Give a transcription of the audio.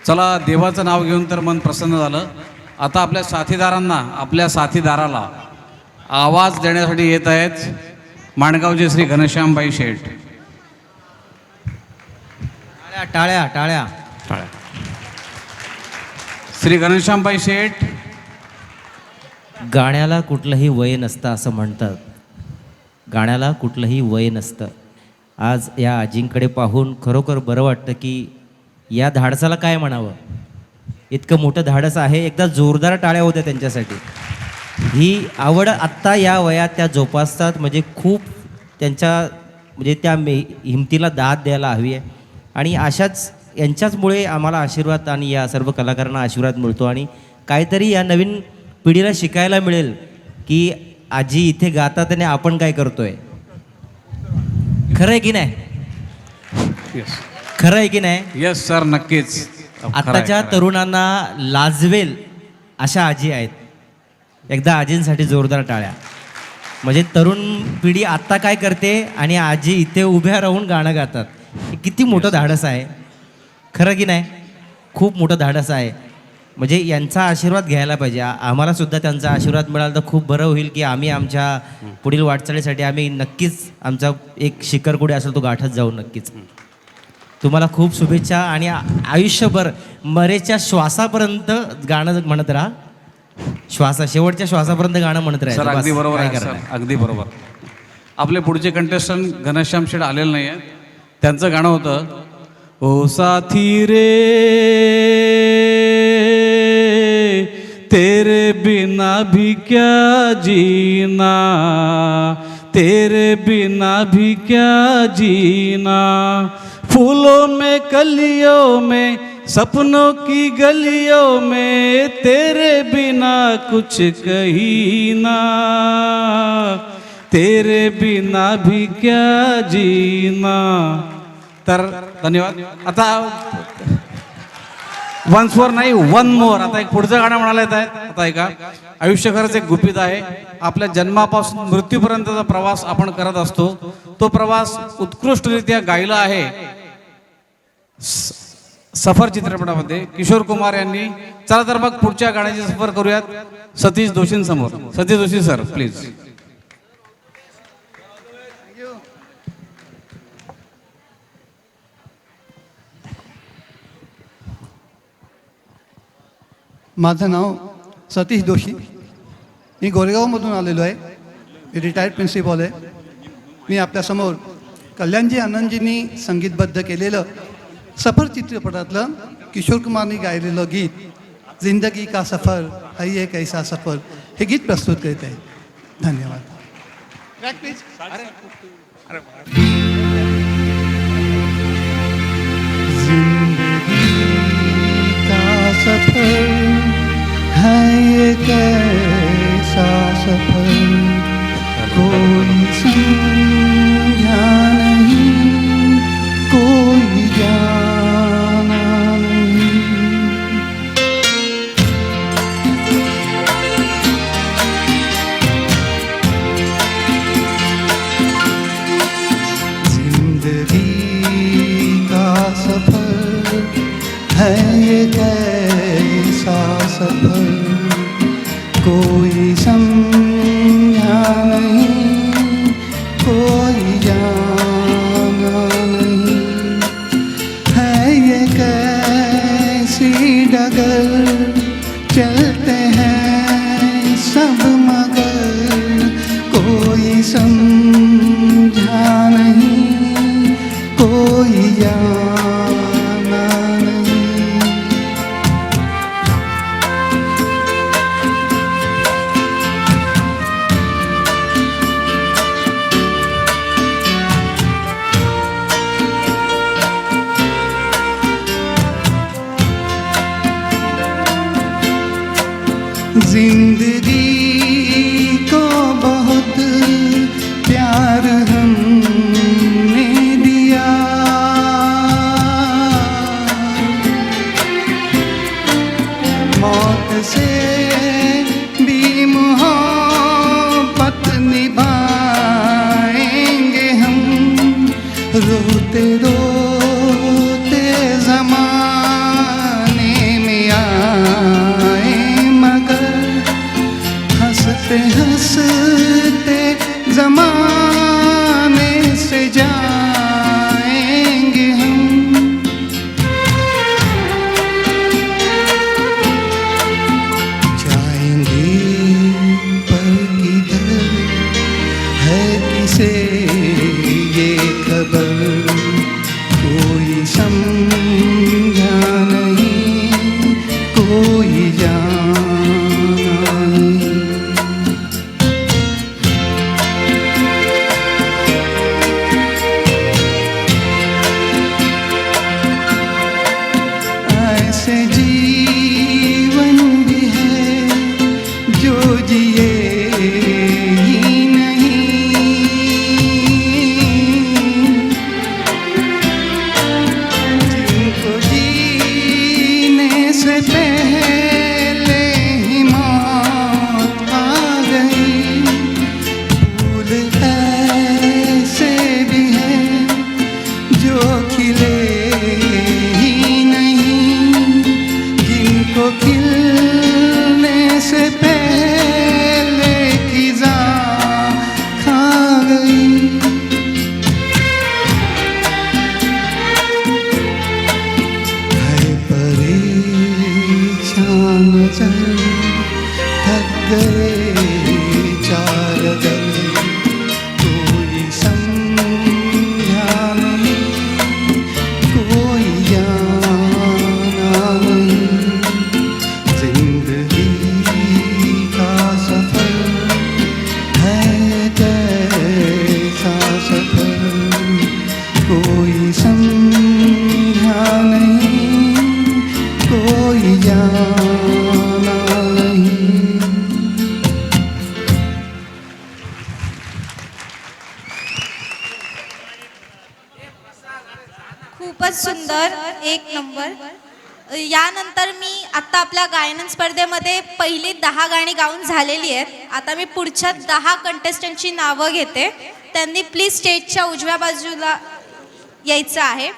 चला, देवाचं नाव घेऊन तर मन प्रसन्न झालं. आता आपल्या साथीदाराला आवाज देण्यासाठी येत आहेत माणगावचे श्री घनश्यामबाई शेठ. टाळ्या टाळ्या. श्री घनश्यामबाई शेठ. गाण्याला कुठलंही वय नसतं असं म्हणतात. गाण्याला कुठलंही वय नसतं. आज या आजींकडे पाहून खरोखर बरं वाटतं की या धाडसाला काय म्हणावं. इतकं मोठं धाडस आहे. एकदा जोरदार टाळ्या होत्या त्यांच्यासाठी. ही आवड आत्ता या वयात त्या जोपासतात म्हणजे खूप त्यांच्या म्हणजे त्या हिमतीला दाद द्यायला हवी आहे. आणि अशाच यांच्याचमुळे आम्हाला आशीर्वाद आणि या सर्व कलाकारांना आशीर्वाद मिळतो आणि काहीतरी या नवीन पिढीला शिकायला मिळेल की आजी इथे गातात आणि आपण काय करतोय. खरं आहे की नाही? खरं आहे की नाही? येस सर, नक्कीच. आत्ताच्या तरुणांना लाजवेल अशा आजी आहेत. एकदा आजींसाठी जोरदार टाळ्या. म्हणजे तरुण पिढी आत्ता काय करते आणि आजी इथे उभ्या राहून गाणं गातात. हे किती मोठं धाडस आहे. खरं की नाही? खूप मोठं धाडस आहे. म्हणजे यांचा आशीर्वाद घ्यायला पाहिजे. आम्हाला सुद्धा त्यांचा आशीर्वाद मिळाला तर खूप बरं होईल की आम्ही आमच्या पुढील वाटचालीसाठी आम्ही नक्कीच आमचा एक शिखर कुठे असेल तो गाठत जाऊ. नक्कीच तुम्हाला खूप शुभेच्छा आणि आयुष्यभर मरेच्या श्वासापर्यंत गाणं म्हणत राहा. शेवटच्या श्वासापर्यंत गाणं म्हणत राहा. सर अगदी बरोबर आहे सर, अगदी बरोबर. आपले पुढचे कंटेस्टंट घनश्याम शेठ आलेले नाही आहेत. त्यांचं गाणं होतं ओ साथी रे तेरे बिना भी क्या जीना, तेरे बिना भी क्या जीना, फूलों में कलियों में सपनों की गलियों में तेरे बिना कुछ कही ना, तेरे बिना भी क्या जीना. तर धन्यवाद. आता वन्स मोर नाही, वन मोर. आता एक पुढचं गाणं म्हणायला येत आहे. आता ऐका. आयुष्य खरंच एक गुपित आहे. आपल्या जन्मापासून मृत्यूपर्यंतचा प्रवास आपण करत असतो. तो प्रवास उत्कृष्टरित्या गायला आहे सफर चित्रपटामध्ये किशोर कुमार यांनी. चला तर मग पुढच्या गाण्याची सफर करूयात सतीश दोशींसमोर. Satish Doshi sir please. माझं नाव सतीश दोशी. मी गोरेगावमधून आलेलो आहे. मी रिटायर्ड प्रिन्सिपल आहे. मी आपल्यासमोर कल्याणजी आनंदजींनी संगीतबद्ध केलेलं सफर चित्रपटातलं किशोर कुमारनी गायलेलं गीत जिंदगी का सफर है एक ऐसा सफर हे गीत प्रस्तुत करीत आहे. धन्यवाद. प्लीज. सफर है एक ऐसा सफर कोई समझा नहीं, कोई जाना नहीं. जिंदगी का सफर है एक ऐसा सफर कोई समझा नहीं, कोई जाना नहीं. है ये कैसी डगर चलते हैं सब मगर कोई समझा नहीं, कोई जाना नहीं. जिंदगी को बहुत प्यार हमने दिया, मौत से भी मोहब्बत निभाएंगे हम. रोते रोते ज़माने ऐसे जीवन भी है जो जिए ही नहीं, जिनको जीने से पहले ही मौत आ गई। फूल ऐसे भी हैं जो खिले ही नहीं, जिनको खिलने से पहले खिजा खा गई। है परेशान चल थक गए चार दल, कोई समझा नहीं, कोई जाना नहीं। जिंदगी का सफर है कैसा सफर, कोई समझा नहीं, कोई जाना नहीं। खूपच सुंदर, एक नंबर. यानंतर मी आता आपल्या गायन स्पर्धेमध्ये पहिली 10 गाणी गाऊन झालेली आहेत. आता मी पुढच्या 10 कंटेस्टंटची नावं घेते. त्यांनी प्लीज स्टेजच्या उजव्या बाजूला यायचं आहे.